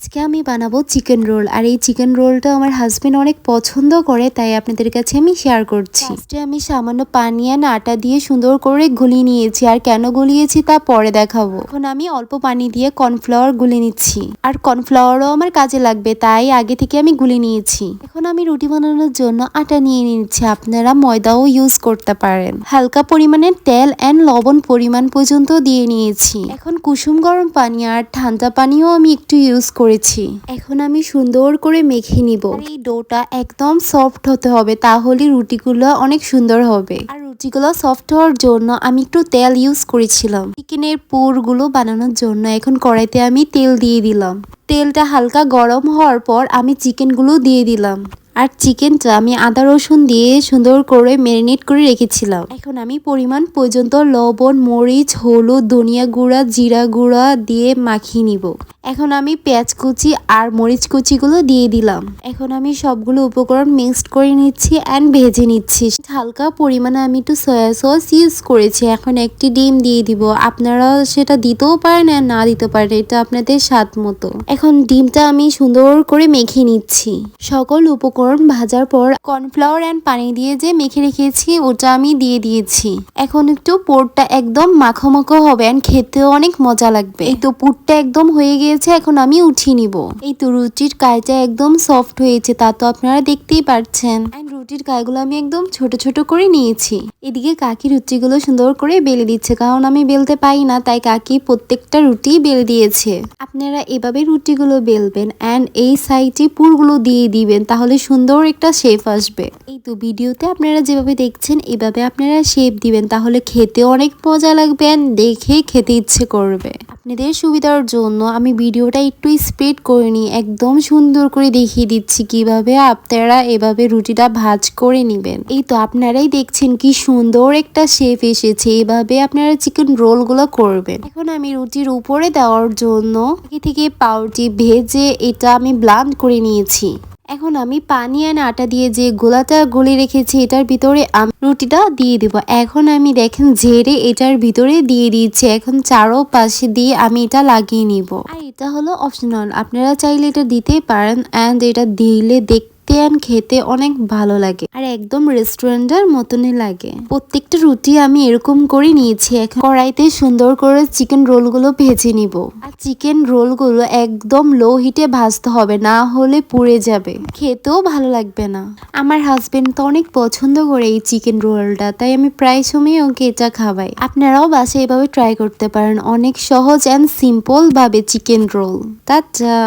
আজকে আমি বানাবো চিকেন রোল। আর এই চিকেন রোলটা আমার হাজবেন্ড অনেক পছন্দ করে, তাই আপনাদের কাছে আমি শেয়ার করছি। ফার্স্টে আমি সামান্য পানি আর আটা দিয়ে সুন্দর করে গুলিয়ে নিয়েছি, আর কেন গুলিয়েছি তা পরে দেখাবো। এখন আমি অল্প পানি দিয়ে কর্নফ্লাওয়ার গুলে নিচ্ছি, আর কর্নফ্লাওয়ারও আমার কাজে লাগবে, তাই আগে থেকে আমি গুলে নিয়েছি। এখন আমি রুটি বানানোর জন্য আটা নিয়ে নিচ্ছি, আপনারা ময়দাও ইউজ করতে পারেন। হালকা পরিমাণে তেল এন্ড লবণ পরিমাণ পর্যন্ত দিয়ে নিয়েছি। এখন কুসুম গরম পানি আর ঠান্ডা পানিও আমি একটু ইউজ করেছি। এখন আমি সুন্দর করে মেখে নিব। এই ডোটা একদম সফট হতে হবে, তাহলে রুটিগুলো অনেক সুন্দর হবে। আর রুটিগুলো সফট হওয়ার জন্য আমি একটু তেল ইউজ করেছিলাম চিকেনের পুরগুলো বানানোর জন্য। এখন কড়াইতে আমি তেল দিয়ে দিলাম। তেলটা হালকা গরম হওয়ার পর আমি চিকেনগুলো দিয়ে দিলাম। আর চিকেনটা আমি আদা রসুন দিয়ে সুন্দর করে ম্যারিনেট করে রেখেছিলাম। এখন আমি পরিমাণ পর্যন্ত লবণ, মরিচ, হলুদ, ধনিয়া গুঁড়া, জিরা গুঁড়া দিয়ে মাখিয়ে নিব। এখন আমি পেঁয়াজ কুচি আর মরিচ কুচিগুলো দিয়ে দিলাম। এখন আমি সবগুলো উপকরণ মিক্সড করে নিচ্ছি অ্যান্ড ভেজে নিচ্ছি। হালকা পরিমাণে আমি একটু সয়া সস ইউজ করেছি। এখন একটি ডিম দিয়ে দিব, আপনারা সেটা দিতেও পারেন আর না দিতে পারেন, এটা আপনাদের স্বাদ মতো। এখন ডিমটা আমি সুন্দর করে মেখে নিচ্ছি। সকল উপকরণ ভাজার পর কর্নফ্লাওয়ার অ্যান্ড পানি দিয়ে যে মেখে রেখেছি ওটা আমি দিয়ে দিয়েছি। এখন একটু পুরটা একদম মাখো মাখো হবে অ্যান্ড খেতেও অনেক মজা লাগবে। এই তো পুরটা একদম হয়ে গিয়েছে, এখন আমি উঠিয়ে নিব। এই তো রুটির কাইটা একদম সফট হয়েছে, তা তো আপনারা দেখতেই পাচ্ছেন। অ্যান্ড রুটির কাইগুলো আমি একদম ছোট ছোট করে নিয়েছি। এদিকে কাকি রুটিগুলো সুন্দর করে বেলে দিচ্ছে, কারণ আমি বেলতে পাই না, তাই কাকি প্রত্যেকটা রুটি বেলে দিয়েছে। আপনারা এভাবে রুটিগুলো বেলবেন অ্যান্ড এই সাইডে পুরগুলো দিয়ে দিবেন, তাহলে সুন্দর একটা শেপ আসবে। এই তো ভিডিওতে আপনারা যেভাবে দেখছেন এভাবে আপনারা শেপ দিবেন, তাহলে খেতে অনেক মজা লাগবে, দেখে খেতে ইচ্ছে করবে। আপনাদের সুবিধার জন্য আমি ভিডিওটা একটু স্প্রেড করে নিই, একদম সুন্দর করে দেখিয়ে দিচ্ছি কিভাবে আপনারা এভাবে রুটিটা ভাজ করে নেবেন। এই তো আপনারাই দেখছেন কি সুন্দর একটা শেপ এসেছে। এভাবে আপনারা চিকেন রোলগুলো করবেন। এখন আমি রুটির উপরে দেওয়ার জন্য আগে থেকে পাউরুটি ভেজে এটা আমি ব্লেন্ড করে নিয়েছি। এখন আমি পানি আর আটা দিয়ে যে গোলাটা গলে রেখেছি এটার ভিতরে আমি রুটিটা দিয়ে দিব। এখন আমি দেখেন ঝেড়ে এটার ভিতরে দিয়ে দিচ্ছি। এখন চারো পাশে দিয়ে আমি এটা লাগিয়ে নিব। আর এটা হলো অপশনাল, আপনারা চাইলে এটা দিতেই পারেন। অ্যান্ড এটা দিলে দেখতে খেতে অনেক ভালো লাগে আর একদম রেস্টুরেন্টের মতনই লাগে। প্রত্যেকটা রুটি আমি এরকম করে নিয়েছি। এখন কড়াইতে সুন্দর করে চিকেন রোলগুলো ভেজে নিব। আর চিকেন রোলগুলো একদম লো হিটে ভাজতে হবে, না হলে পুড়ে যাবে, খেতেও ভালো লাগবে না। আমার হাজবেন্ড তো অনেক পছন্দ করে এই চিকেন রোলটা, তাই আমি প্রায় সময় ওকে এটা খাওয়াই। আপনারাও বাসায় এভাবে ট্রাই করতে পারেন, অনেক সহজ অ্যান্ড সিম্পল ভাবে চিকেন রোল। টাটা।